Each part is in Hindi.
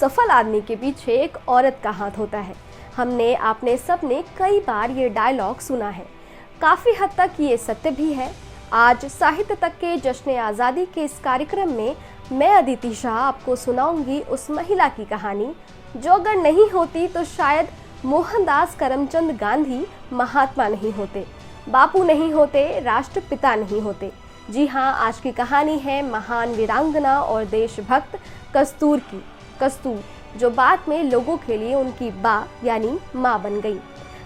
सफल आदमी के पीछे एक औरत का हाथ होता है। हमने आपने सबने कई बार ये डायलॉग सुना है। काफ़ी हद तक ये सत्य भी है। आज साहित्य तक के जश्न आज़ादी के इस कार्यक्रम में मैं अदिति शाह आपको सुनाऊंगी उस महिला की कहानी जो अगर नहीं होती तो शायद मोहनदास करमचंद गांधी महात्मा नहीं होते, बापू नहीं होते, राष्ट्रपिता नहीं होते। जी हाँ, आज की कहानी है महान वीरांगना और देशभक्त कस्तूर की। कस्तूर जो बाद में लोगों के लिए उनकी बा यानी माँ बन गई।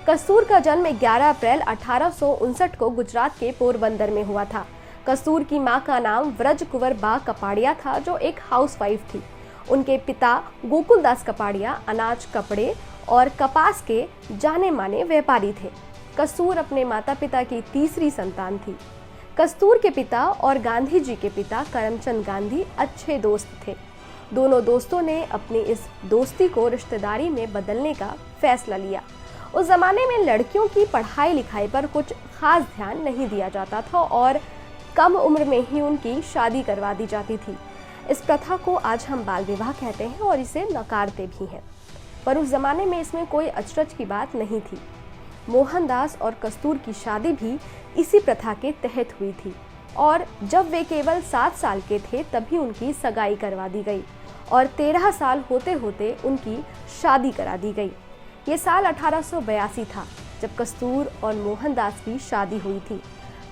कस्तूर का जन्म 11 अप्रैल 1859 को गुजरात के पोरबंदर में हुआ था। कस्तूर की माँ का नाम व्रज कुंवर बा कपाड़िया था जो एक हाउसवाइफ थी। उनके पिता गोकुलदास कपाड़िया अनाज, कपड़े और कपास के जाने माने व्यापारी थे। कस्तूर अपने माता पिता की तीसरी संतान थी। कस्तूर के पिता और गांधी जी के पिता करमचंद गांधी अच्छे दोस्त थे। दोनों दोस्तों ने अपनी इस दोस्ती को रिश्तेदारी में बदलने का फैसला लिया। उस जमाने में लड़कियों की पढ़ाई लिखाई पर कुछ खास ध्यान नहीं दिया जाता था और कम उम्र में ही उनकी शादी करवा दी जाती थी। इस प्रथा को आज हम बाल विवाह कहते हैं और इसे नकारते भी हैं, पर उस जमाने में इसमें कोई अचरज की बात नहीं थी। मोहनदास और कस्तूर की शादी भी इसी प्रथा के तहत हुई थी और जब वे केवल 7 साल के थे तभी उनकी सगाई करवा दी गई और 13 साल होते होते उनकी शादी करा दी गई। ये साल 1882 था जब कस्तूर और मोहनदास की शादी हुई थी।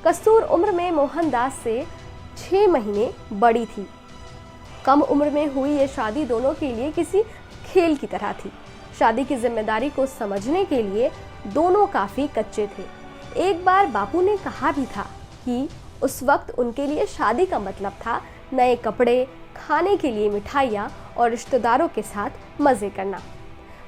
कस्तूर उम्र में मोहनदास से 6 महीने बड़ी थी। कम उम्र में हुई ये शादी दोनों के लिए किसी खेल की तरह थी। शादी की जिम्मेदारी को समझने के लिए दोनों काफी कच्चे थे। एक बार बापू ने कहा भी था कि उस वक्त उनके लिए शादी का मतलब था नए कपड़े, खाने के लिए मिठाइयाँ और रिश्तेदारों के साथ मजे करना।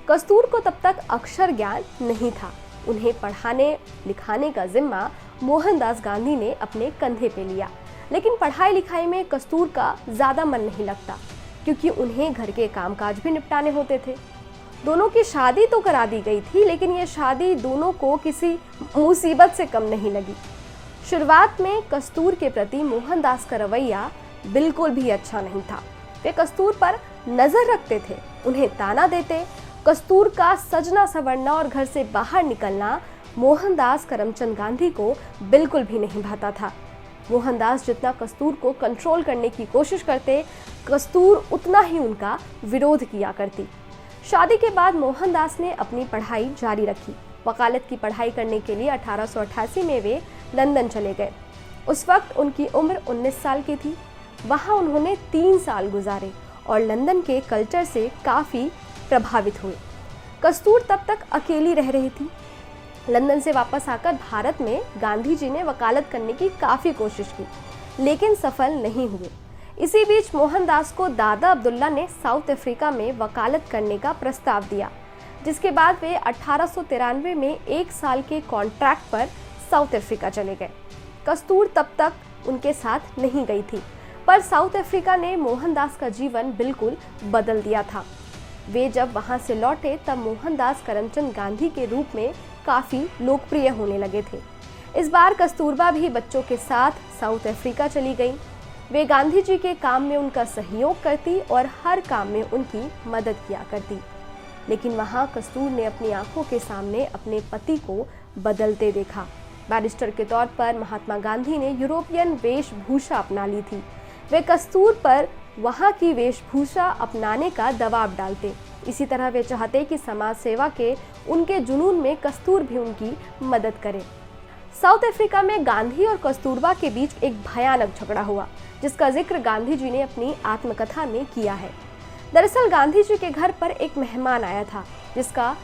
कस्तूर को तब तक अक्षर ज्ञान नहीं था। उन्हें पढ़ाने लिखाने का जिम्मा मोहनदास गांधी ने अपने कंधे पे लिया, लेकिन पढ़ाई लिखाई में कस्तूर का ज़्यादा मन नहीं लगता क्योंकि उन्हें घर के कामकाज भी निपटाने होते थे। दोनों की शादी तो करा दी गई थी, लेकिन ये शादी दोनों को किसी मुसीबत से कम नहीं लगी। शुरुआत में कस्तूर के प्रति मोहनदास का रवैया बिल्कुल भी अच्छा नहीं था। वे कस्तूर पर नजर रखते थे, उन्हें ताना देते। कस्तूर का सजना संवरना और घर से बाहर निकलना मोहनदास करमचंद गांधी को बिल्कुल भी नहीं भाता था। मोहनदास जितना कस्तूर को कंट्रोल करने की कोशिश करते, कस्तूर उतना ही उनका विरोध किया करती। शादी के बाद मोहनदास ने अपनी पढ़ाई जारी रखी। वकालत की पढ़ाई करने के लिए 1888 में वे लंदन चले गए। उस वक्त उनकी उम्र 19 साल की थी। वहाँ उन्होंने 3 साल गुजारे और लंदन के कल्चर से काफ़ी प्रभावित हुए। कस्तूर तब तक अकेली रह रही थी। लंदन से वापस आकर भारत में गांधी जी ने वकालत करने की काफ़ी कोशिश की, लेकिन सफल नहीं हुए। इसी बीच मोहनदास को दादा अब्दुल्ला ने साउथ अफ्रीका में वकालत करने का प्रस्ताव दिया, जिसके बाद वे 1893 में 1 साल के कॉन्ट्रैक्ट पर साउथ अफ्रीका चले गए। कस्तूर तब तक उनके साथ नहीं गई थी, पर साउथ अफ्रीका ने मोहनदास का जीवन बिल्कुल बदल दिया था। वे जब वहां से लौटे तब मोहनदास करमचंद गांधी के रूप में काफ़ी लोकप्रिय होने लगे थे। इस बार कस्तूरबा भी बच्चों के साथ साउथ अफ्रीका चली गई। वे गांधी जी के काम में उनका सहयोग करती और हर काम में उनकी मदद किया करती, लेकिन वहाँ कस्तूर ने अपनी आंखों के सामने अपने पति को बदलते देखा। बैरिस्टर के तौर पर महात्मा गांधी ने यूरोपियन वेशभूषा अपना ली थी। वे कस्तूर पर वहाँ की वेशभूषा अपनाने का दबाव डालते। इसी तरह वे चाहते कि समाज सेवा के उनके जुनून में कस्तूर भी उनकी मदद करे। साउथ अफ्रीका में गांधी और कस्तूरबा के बीच एक भयानक झगड़ा हुआ, जिसका जिक्र गांधी जी ने अपनी आत्मकथा में किया है। दरअसल गांधी जी के घर पर एक मेहमान आया था, जिसका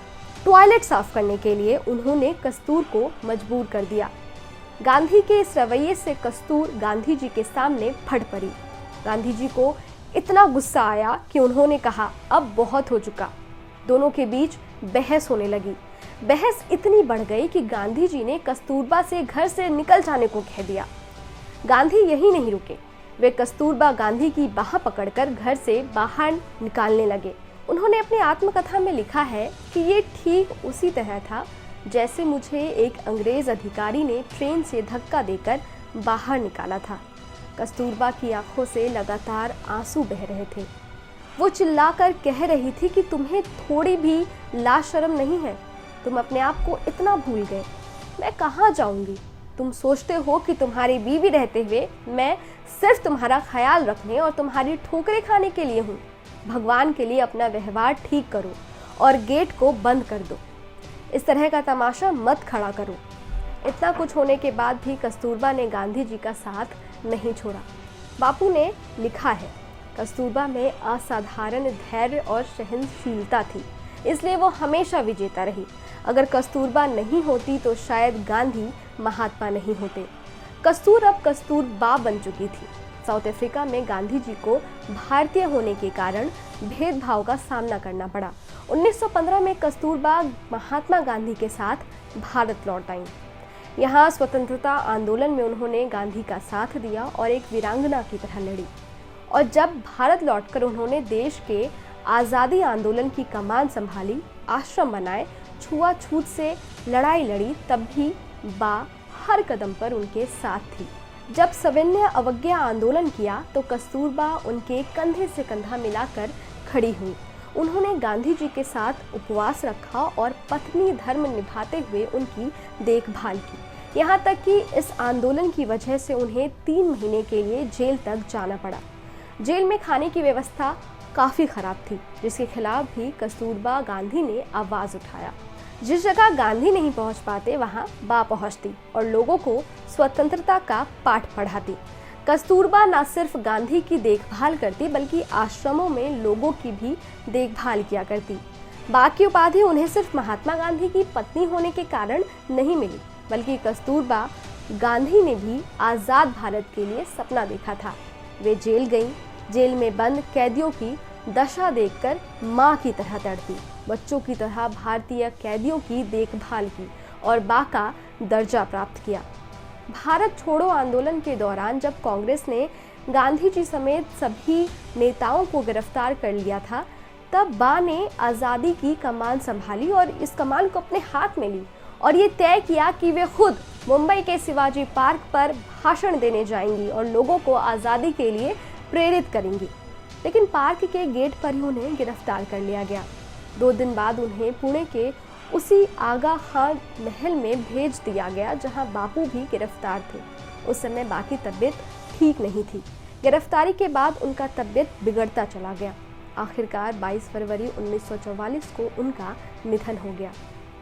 टॉयलेट साफ करने के लिए उन्होंने कस्तूर को मजबूर कर दिया। गांधी के इस रवैये से कस्तूर गांधी जी के सामने फट पड़ी। गांधी जी को इतना गुस्सा आया कि उन्होंने कहा, अब बहुत हो चुका। दोनों के बीच बहस होने लगी। बहस इतनी बढ़ गई कि गांधी जी ने कस्तूरबा से घर से निकल जाने को कह दिया। गांधी यही नहीं रुके, वे कस्तूरबा गांधी की बाह पकड़कर घर से बाहर निकालने लगे। उन्होंने अपनी आत्मकथा में लिखा है कि ये ठीक उसी तरह था जैसे मुझे एक अंग्रेज अधिकारी ने ट्रेन से धक्का देकर बाहर निकाला था। कस्तूरबा की आंखों से लगातार आंसू बह रहे थे। वो चिल्लाकर कह रही थी कि तुम्हें थोड़ी भी लाज शर्म नहीं है, तुम अपने आप को इतना भूल गए। मैं कहाँ जाऊंगी? तुम सोचते हो कि तुम्हारी बीवी रहते हुए मैं सिर्फ तुम्हारा ख्याल रखने और तुम्हारी ठोकरें खाने के लिए हूँ। भगवान के लिए अपना व्यवहार ठीक करो और गेट को बंद कर दो। इस तरह का तमाशा मत खड़ा करो। इतना कुछ होने के बाद भी कस्तूरबा ने गांधी जी का साथ नहीं छोड़ा। बापू ने लिखा है, कस्तूरबा में असाधारण धैर्य और सहनशीलता थी, इसलिए वो हमेशा विजेता रही। अगर कस्तूरबा नहीं होती तो शायद गांधी महात्मा नहीं होते। कस्तूर अब कस्तूरबा बन चुकी थी। साउथ अफ्रीका में गांधी जी को भारतीय होने के कारण भेदभाव का सामना करना पड़ा। 1915 में कस्तूरबा महात्मा गांधी के साथ भारत लौट आईं। यहाँ स्वतंत्रता आंदोलन में उन्होंने गांधी का साथ दिया और एक वीरांगना की तरह लड़ी। और जब भारत लौटकर उन्होंने देश के आज़ादी आंदोलन की कमान संभाली, आश्रम बनाए, छुआछूत से लड़ाई लड़ी, तब भी बा हर कदम पर उनके साथ थी। जब सविनय अवज्ञा आंदोलन किया तो कस्तूरबा उनके कंधे से कंधा मिलाकर खड़ी हुई। उन्होंने गांधी जी के साथ उपवास रखा और पत्नी धर्म निभाते हुए उनकी देखभाल की। यहाँ तक कि इस आंदोलन की वजह से उन्हें 3 महीने के लिए जेल तक जाना पड़ा। जेल में खाने की व्यवस्था काफ़ी खराब थी, जिसके खिलाफ भी कस्तूरबा गांधी ने आवाज़ उठाया। जिस जगह गांधी नहीं पहुंच पाते वहां बा पहुंचती और लोगों को स्वतंत्रता का पाठ पढ़ाती। कस्तूरबा न सिर्फ गांधी की देखभाल करती बल्कि आश्रमों में लोगों की भी देखभाल किया करती। बा की उपाधि उन्हें सिर्फ महात्मा गांधी की पत्नी होने के कारण नहीं मिली, बल्कि कस्तूरबा गांधी ने भी आज़ाद भारत के लिए सपना देखा था। वे जेल गईं। जेल में बंद कैदियों की दशा देखकर माँ की तरह तड़पी, बच्चों की तरह भारतीय कैदियों की देखभाल की और बा का दर्जा प्राप्त किया। भारत छोड़ो आंदोलन के दौरान जब कांग्रेस ने गांधी जी समेत सभी नेताओं को गिरफ्तार कर लिया था, तब बा ने आज़ादी की कमान संभाली और इस कमान को अपने हाथ में ली और ये तय किया कि वे खुद मुंबई के शिवाजी पार्क पर भाषण देने जाएंगी और लोगों को आज़ादी के लिए प्रेरित करेंगी। लेकिन पार्क के गेट पर ही उन्हें गिरफ्तार कर लिया गया। 2 दिन बाद उन्हें पुणे के उसी आगा खान महल में भेज दिया गया जहां बापू भी गिरफ्तार थे। उस समय बा की तबीयत ठीक नहीं थी। गिरफ्तारी के बाद उनका तबीयत बिगड़ता चला गया। आखिरकार 22 फरवरी 1944 को उनका निधन हो गया।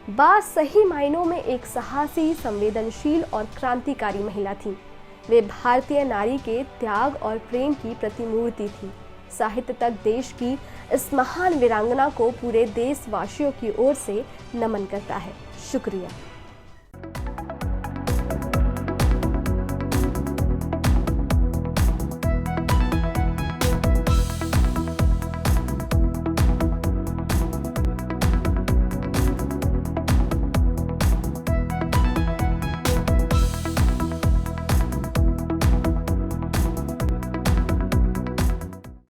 बा सही मायनों में एक साहसी, संवेदनशील और क्रांतिकारी महिला थी। वे भारतीय नारी के त्याग और प्रेम की प्रतिमूर्ति थी। साहित्य तक देश की इस महान वीरांगना को पूरे देशवासियों की ओर से नमन करता है। शुक्रिया।